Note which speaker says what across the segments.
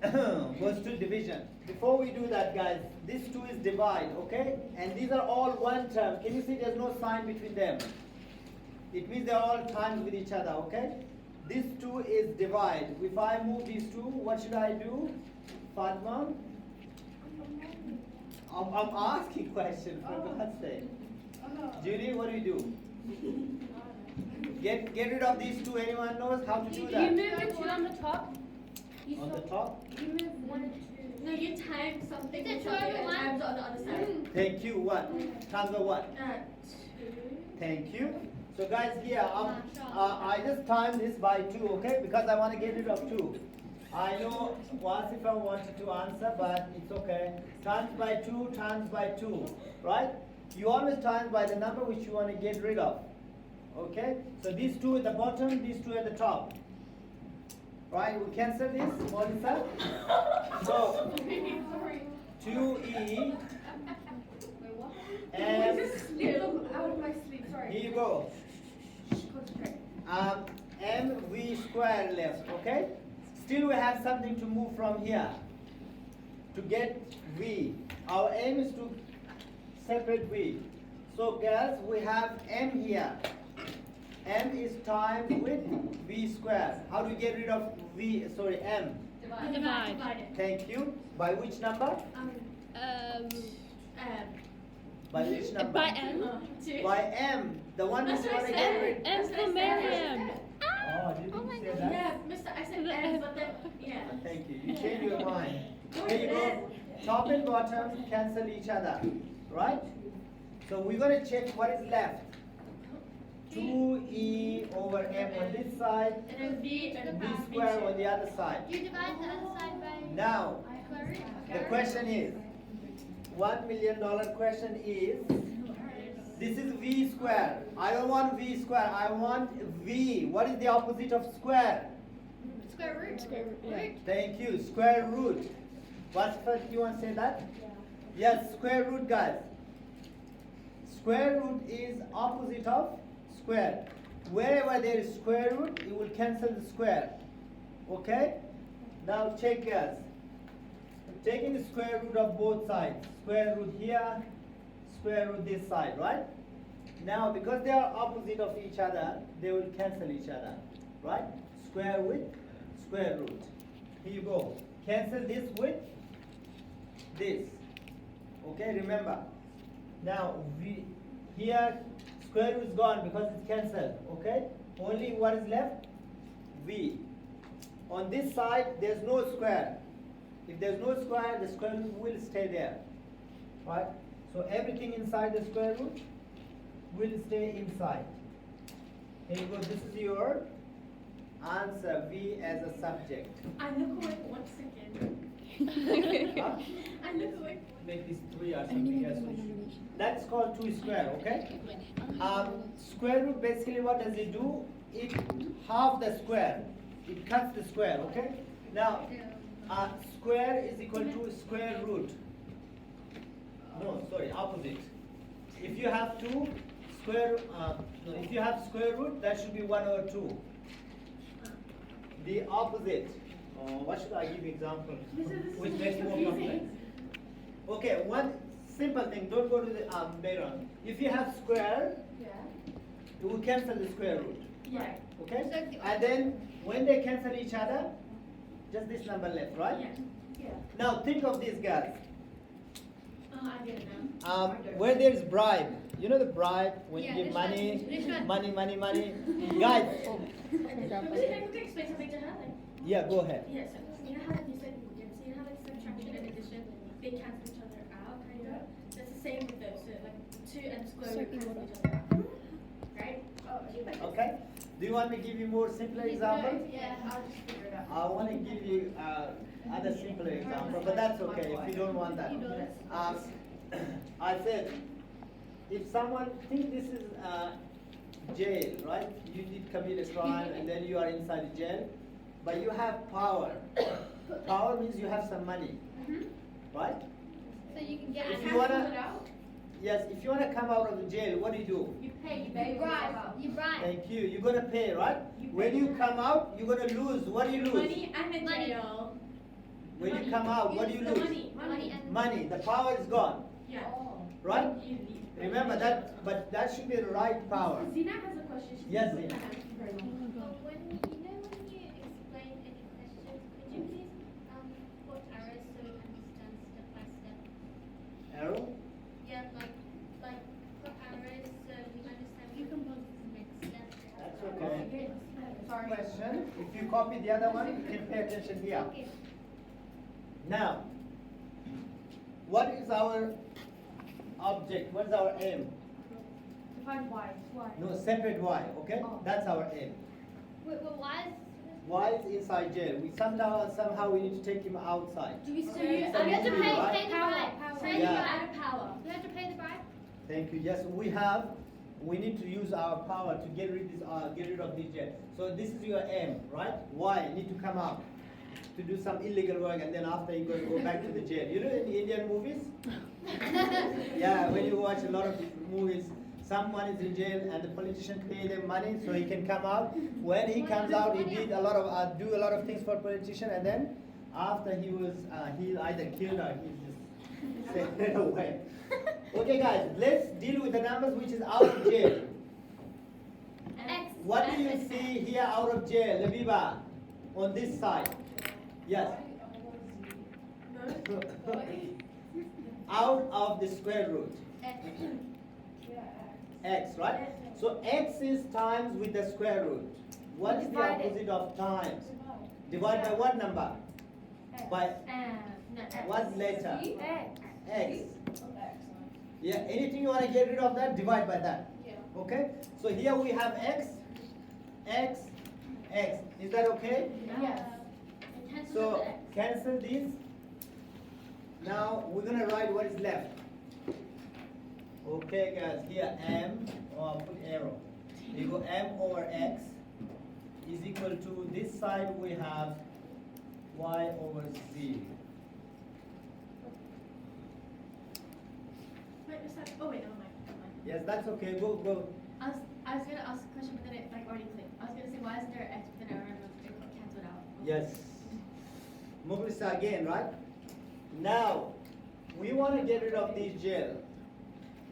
Speaker 1: goes to division. Before we do that, guys, this 2 is divide, okay? And these are all one term. Can you see there's no sign between them? It means they're all times with each other, okay? This 2 is divide. If I move these 2, what should I do? Fatma? I'm asking questions for God's sake. Julie, what do you do? Get rid of these 2. Anyone knows how to do
Speaker 2: You
Speaker 1: that?
Speaker 2: move the 2 on the top.
Speaker 1: On the top?
Speaker 2: You move 1 and 2.
Speaker 3: No, you time something
Speaker 2: Is it
Speaker 3: with something and
Speaker 2: 2 over
Speaker 3: times on the other side.
Speaker 1: Thank you. What? Times of what?
Speaker 3: 2.
Speaker 1: Thank you. So guys, here I just timed this by 2, okay? Because I want to get rid of 2. I know Wasifa wanted to answer, but it's okay. Times by 2, times by 2, right? You always times by the number which you want to get rid of. Okay? So these 2 at the bottom, these 2 at the top. Right? We cancel this, Melissa. So 2e and
Speaker 3: Out of my sleep, sorry.
Speaker 1: here you go. mv square left, okay? Still we have something to move from here to get v. Our aim is to separate v. So girls, we have m here. M is times with v square. How do we get rid of m?
Speaker 2: Divide.
Speaker 1: Thank you. By which number? By which number?
Speaker 2: By M.
Speaker 1: By m. The one which you want to get rid.
Speaker 2: M for Miriam.
Speaker 1: Oh, did you say that?
Speaker 3: Yeah, Mr. I said M, but then, yeah.
Speaker 1: Thank you. You change your mind. Here you go. Top and bottom cancel each other. Right? So we're going to check what is left. 2e over m on this side,
Speaker 3: And then V and
Speaker 1: v square on the other side.
Speaker 2: You divide the other side by
Speaker 1: Now,
Speaker 2: square root.
Speaker 1: the question is, $1 million question is, this is v square. I don't want v square, I want v. What is the opposite of square?
Speaker 2: Square root. Square root. Yeah.
Speaker 1: Thank you, square root. What's first, you want to say that? Yes, square root, guys. Square root is opposite of square. Wherever there is square root, you will cancel the square. Okay? Now check, guys. Taking the square root of both sides. Square root here, square root this side, right? Now, because they are opposite of each other, they will cancel each other, right? Square with square root. Here you go. Cancel this with this. Okay, remember. Now, here square root is gone because it's cancelled. Okay? Only what is left? V. On this side, there's no square. If there's no square, the square root will stay there. Right? So everything inside the square root will stay inside. Here you go. This is your answer, V as a subject.
Speaker 3: I look away for 1 second.
Speaker 1: Huh?
Speaker 3: I look away.
Speaker 1: Make this 3 or something else. That's called 2 square, okay? Square root, basically what does it do? It half the square. It cuts the square, okay? Now, square is equal to square root. No, sorry, opposite. If you have if you have square root, that should be 1 over 2. The opposite. What should I give you example? Which makes it more complex. Okay, one simple thing. Don't go to the background. If you have square,
Speaker 3: Yeah.
Speaker 1: you will cancel the square root.
Speaker 3: Yeah.
Speaker 1: Okay? And then when they cancel each other, just this number left, right?
Speaker 3: Yeah. Yeah.
Speaker 1: Now think of these guys.
Speaker 3: I get it now.
Speaker 1: Where there is bribe, you know the bribe when
Speaker 2: Yeah,
Speaker 1: you give money,
Speaker 2: rishwat.
Speaker 1: money. Guys,
Speaker 3: Can I quickly explain something to her? Like,
Speaker 1: yeah, go ahead.
Speaker 3: yeah, so you know how like you said, so you know how like subtraction and addition, they cancel each other out, kind of? That's the same with those, so like 2 and square root cancel each other out. Right?
Speaker 1: Okay. Do you want me to give you more simpler examples?
Speaker 3: Yeah, I'll just figure it out.
Speaker 1: I want to give you other simpler example, but that's okay if you don't want that. I said, if someone think this is jail, right? You did commit a crime and then you are inside the jail, but you have power. Power means you have some money, right?
Speaker 2: So you can get
Speaker 1: If
Speaker 2: it.
Speaker 1: you wanna, yes, if you wanna come out of the jail, what do?
Speaker 3: You pay, you pay.
Speaker 2: You bribe. You bribe.
Speaker 1: Thank you. You're gonna pay, right?
Speaker 3: You
Speaker 1: When
Speaker 3: pay.
Speaker 1: you come out, you're gonna lose. What do you lose?
Speaker 3: Money and the
Speaker 2: Money.
Speaker 3: jail.
Speaker 1: When you come out, what do you
Speaker 3: The
Speaker 1: lose?
Speaker 3: Money.
Speaker 2: and
Speaker 1: Money. The power is gone,
Speaker 3: Yeah.
Speaker 1: right?
Speaker 3: You leave.
Speaker 1: Remember that, but that should be the right power.
Speaker 3: Zina has a question. She's
Speaker 1: Yes,
Speaker 3: been
Speaker 1: Zina.
Speaker 3: putting her hand very long.
Speaker 2: But when you explain any questions, could you please put arrows so we understand step by step?
Speaker 1: Arrow?
Speaker 2: Yeah, like put arrows so we understand what the next step.
Speaker 1: That's okay.
Speaker 3: Sorry.
Speaker 1: Question. If you copy the other one, you can pay attention here.
Speaker 2: Okay.
Speaker 1: Now, what is our object? What is our aim?
Speaker 3: To find why.
Speaker 1: No, separate y, okay?
Speaker 3: Oh.
Speaker 1: That's our aim.
Speaker 2: Wait, well, why is
Speaker 1: Y is inside jail. We somehow we need to take him outside.
Speaker 3: Do we still
Speaker 1: Okay.
Speaker 3: use
Speaker 1: So
Speaker 2: we have to
Speaker 1: movie,
Speaker 2: pay,
Speaker 1: right?
Speaker 2: pay the bribe. Pay the
Speaker 1: Yeah.
Speaker 2: bribe.
Speaker 3: add power.
Speaker 2: We have to pay the bribe.
Speaker 1: Thank you. Yes, we need to use our power to get rid of this jail. So this is your aim, right? Y need to come out to do some illegal work, and then after you go back to the jail. You know, in Indian movies, yeah, when you watch a lot of movies, someone is in jail and the politician pay them money so he can come out. When he comes out, he did a lot of do a lot of things for politician, and then after he was he either killed or he just sent away. Okay, guys, let's deal with the numbers which is out of jail.
Speaker 2: X.
Speaker 1: What do you see here out of jail, Labiba, on this side? Yes. Out of the square root.
Speaker 2: X.
Speaker 1: X, right? So x is times with the square root. What is the
Speaker 3: Divide it.
Speaker 1: opposite of times? Divide by what number? By what letter? X. Yeah, anything you want to get rid of that, divide by that. Okay? So here we have x, x, x. Is that okay?
Speaker 3: Yes.
Speaker 1: So cancel these. Now we're gonna write what is left. Okay, guys. Here m, or put arrow. You go m over x is equal to this side we have y over z.
Speaker 3: Wait, is that? Oh wait, never mind.
Speaker 1: Yes, that's okay. Go.
Speaker 3: I was gonna ask a question, but then it already clicked. I was gonna say, why isn't there an X, but then I remembered it got cancelled out.
Speaker 1: Yes. Muglisa again, right? Now we want to get rid of this gel.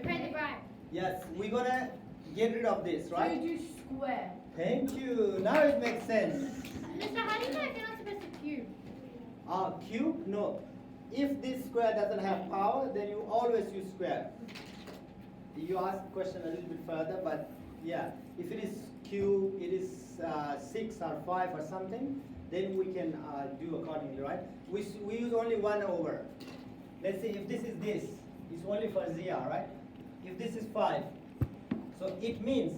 Speaker 2: Pay the bribe.
Speaker 1: Yes, we're gonna get rid of this, right?
Speaker 3: do square.
Speaker 1: Thank you. Now it makes sense.
Speaker 2: Mister, how do you know if you're not supposed to cube?
Speaker 1: Cube? No. If this square doesn't have power, then you always use square. You asked the question a little bit further, but yeah, if it is cube, it is 6 or 5 or something, then we can do accordingly, right? We use only 1 over. Let's say if this is this, it's only for ZR, right? If this is 5, so it means,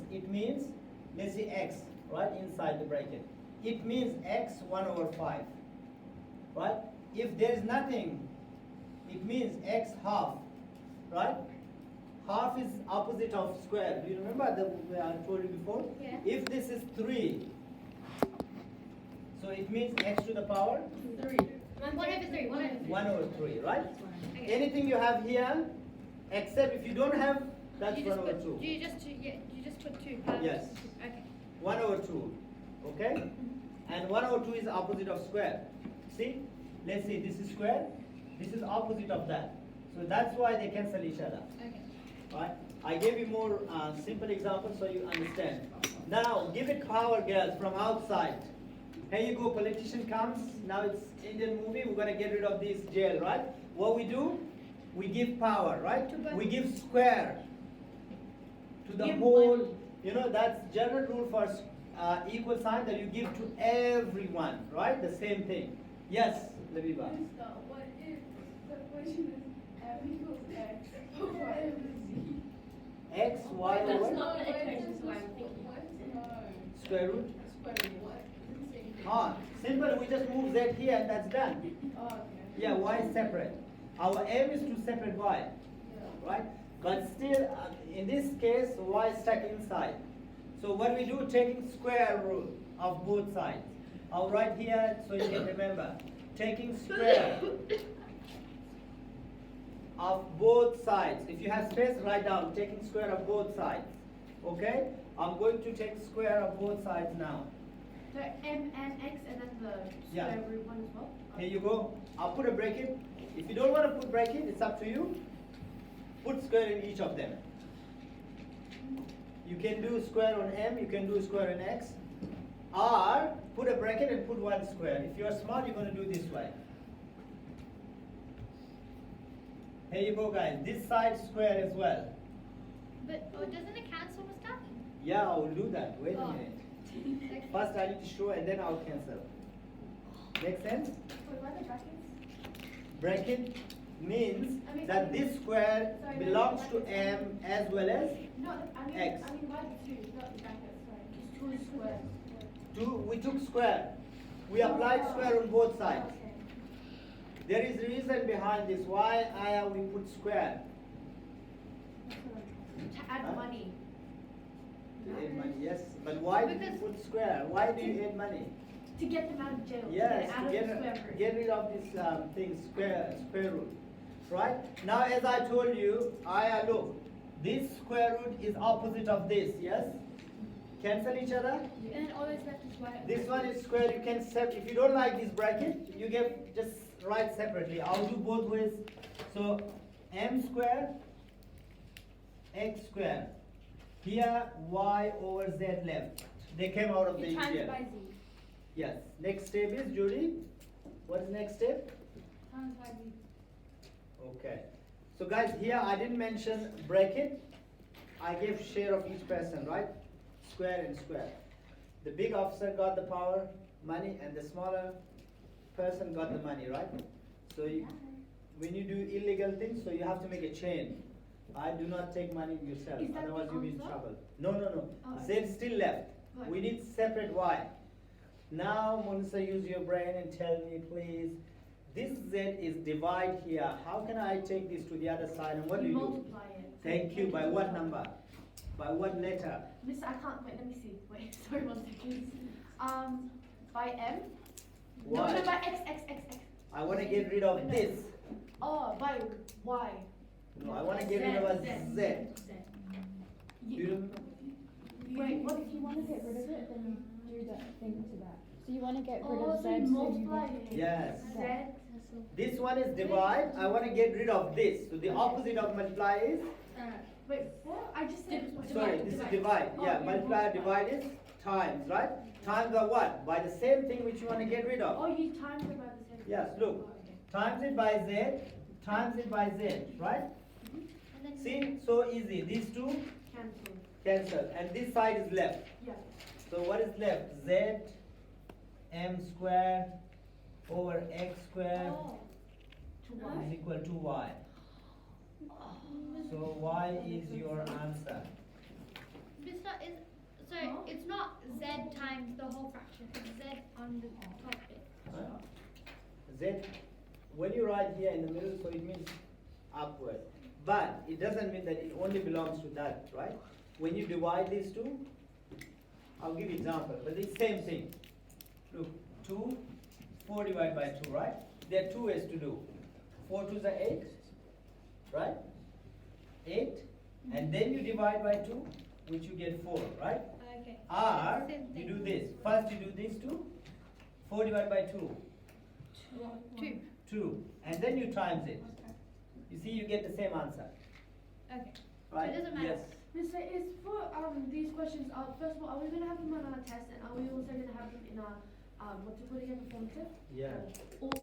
Speaker 1: let's say x, right, inside the bracket. It means x 1 over 5, right? If there is nothing, it means x half, right? Half is opposite of square. Do you remember I told you before?
Speaker 2: Yeah.
Speaker 1: If this is 3, so it means x to the power
Speaker 3: 3.
Speaker 2: 1 over 3. 1 over 3.
Speaker 1: 1 over 3, right?
Speaker 2: Okay.
Speaker 1: Anything you have here, except if you don't have, that's
Speaker 2: You
Speaker 1: 1
Speaker 2: just
Speaker 1: over
Speaker 2: put,
Speaker 1: 2.
Speaker 2: you just put 2.
Speaker 1: Yes.
Speaker 2: Okay.
Speaker 1: 1 over 2, okay? And 1 over 2 is opposite of square. See? Let's see, this is square, this is opposite of that. So that's why they cancel each other.
Speaker 2: Okay.
Speaker 1: Right? I gave you more simple examples so you understand. Now, give it power, girls, from outside. Here you go, politician comes. Now it's Indian movie. We're gonna get rid of this jail, right? What we do? We give power, right? We give square to the
Speaker 3: Give
Speaker 1: whole.
Speaker 3: money.
Speaker 1: You know, that's general rule for equal sign that you give to everyone, right? The same thing. Yes, Labiba.
Speaker 4: What if the question is m equals x over m z?
Speaker 1: X, Y,
Speaker 3: That's
Speaker 1: over
Speaker 3: not the equation, so I'm thinking.
Speaker 1: square root.
Speaker 4: Square root what?
Speaker 1: Simple. We just move Z here and that's done.
Speaker 4: Oh, okay.
Speaker 1: Yeah, Y is separate. Our aim is to separate Y,
Speaker 4: Yeah.
Speaker 1: right? But still, in this case, Y is stuck inside. So what we do, taking square root of both sides. I'll write here so you can remember. Taking square of both sides. If you have space, write down. Taking square of both sides. Okay? I'm going to take square of both sides now.
Speaker 3: So m and x and then the
Speaker 1: Yeah.
Speaker 3: square root one as well?
Speaker 1: Here you go. I'll put a bracket. If you don't want to put bracket, it's up to you. Put square in each of them. You can do square on m, you can do square on x. Or put a bracket and put one square. If you're smart, you're going to do this way. Here you go, guys. This side square as well.
Speaker 2: But doesn't it cancel with stuff?
Speaker 1: Yeah, I will do that. Wait a
Speaker 2: Oh.
Speaker 1: minute. First, I need to show and then I'll cancel. Make sense?
Speaker 3: Wait, why the brackets?
Speaker 1: Bracket means
Speaker 3: I mean,
Speaker 1: that this square
Speaker 3: sorry,
Speaker 1: belongs
Speaker 3: no,
Speaker 1: to
Speaker 3: brackets.
Speaker 1: m as well as
Speaker 3: No, I mean,
Speaker 1: X.
Speaker 3: why the two, not the brackets, sorry. It's two squares.
Speaker 1: 2. We took square. We applied square on both sides.
Speaker 3: Okay.
Speaker 1: There is reason behind this. Why we put square?
Speaker 3: To add
Speaker 1: Huh?
Speaker 3: money.
Speaker 1: To add money, yes. But why did you
Speaker 2: Because-
Speaker 1: put square? Why do you add money?
Speaker 3: To get them out of jail.
Speaker 1: Yes,
Speaker 3: out
Speaker 1: to
Speaker 3: of the square
Speaker 1: get,
Speaker 3: root.
Speaker 1: get rid of this thing, square root. Right? Now, as I told you, look, this square root is opposite of this, yes? Cancel each other.
Speaker 3: And all that's left is y.
Speaker 1: This one is square. You can if you don't like this bracket, you just write separately. I'll do both ways. So m square, x square. Here y over z left. They came out of the
Speaker 3: You times it
Speaker 1: equation.
Speaker 3: by z.
Speaker 1: Yes. Next step is Judy. What is next step?
Speaker 3: Times by z.
Speaker 1: Okay. So guys, here I didn't mention bracket. I gave share of each person, right? Square and square. The big officer got the power, money, and the smaller person got the money, right? So when you do illegal things, so you have to make a chain. I do not take money yourself,
Speaker 3: Is that
Speaker 1: otherwise
Speaker 3: the
Speaker 1: you'll be in
Speaker 3: answer?
Speaker 1: trouble. No.
Speaker 3: Oh,
Speaker 1: Z still left.
Speaker 3: Right.
Speaker 1: We need separate Y. Now, Melissa, use your brain and tell me, please. This Z is divide here. How can I take this to the other side, and what do
Speaker 3: You
Speaker 1: you do?
Speaker 3: multiply it.
Speaker 1: Thank you. By what number? By what letter?
Speaker 3: Miss, I can't, wait, let me see. Wait, sorry, 1 second. By m?
Speaker 1: Why?
Speaker 3: No, by x.
Speaker 1: I want to get rid of this.
Speaker 3: Oh, by y.
Speaker 1: No, I want to get rid of a Z. Do you remember?
Speaker 3: Wait, what
Speaker 5: If you want to get rid of it, then you do that thing to that. So you want to get rid
Speaker 3: Oh,
Speaker 5: of
Speaker 3: so
Speaker 5: Z,
Speaker 3: you
Speaker 5: so you
Speaker 3: multiply it.
Speaker 1: Yes.
Speaker 3: Z.
Speaker 1: This one is divide. I want to get rid of this. So the opposite of multiply is?
Speaker 3: Wait, what? I just said
Speaker 1: Sorry, this is divide.
Speaker 3: Oh,
Speaker 1: Yeah,
Speaker 3: yeah,
Speaker 1: multiply, divide is times, right? Times are what? By the same thing which you want to get rid of.
Speaker 3: Oh, you times it by the same.
Speaker 1: Yes, look.
Speaker 3: Oh, okay.
Speaker 1: Times it by Z, times it by Z, right?
Speaker 2: And then
Speaker 1: See, so easy. These two
Speaker 3: Cancel.
Speaker 1: cancel, and this side is left.
Speaker 3: Yeah.
Speaker 1: So what is left? Z m square over x square
Speaker 2: Oh.
Speaker 3: To
Speaker 1: is
Speaker 3: y.
Speaker 1: equal to y. So y is your answer.
Speaker 2: Mr. is so
Speaker 3: Huh?
Speaker 2: it's not z times the whole fraction. It's z on the top bit.
Speaker 1: Huh? Z, when you write here in the middle, so it means upward. But it doesn't mean that it only belongs to that, right? When you divide these two, I'll give you example, but it's same thing. Look, 2, 4 divided by 2, right? There are 2 ways to do. 4 2s are 8, right? 8, and then you divide by 2, which you get 4, right?
Speaker 2: Okay.
Speaker 1: Or
Speaker 2: Same
Speaker 1: you
Speaker 2: thing.
Speaker 1: do this. First you do these two. 4 divided by 2.
Speaker 2: 2.
Speaker 1: 2. And then you times it. You see, you get the same answer.
Speaker 2: Okay.
Speaker 1: Right?
Speaker 2: it doesn't matter.
Speaker 1: Yes.
Speaker 3: Mister, is for these questions, first of all, are we gonna have them on our test, and are we also gonna have them in our what's it called again, formative?
Speaker 1: Yeah.
Speaker 3: Or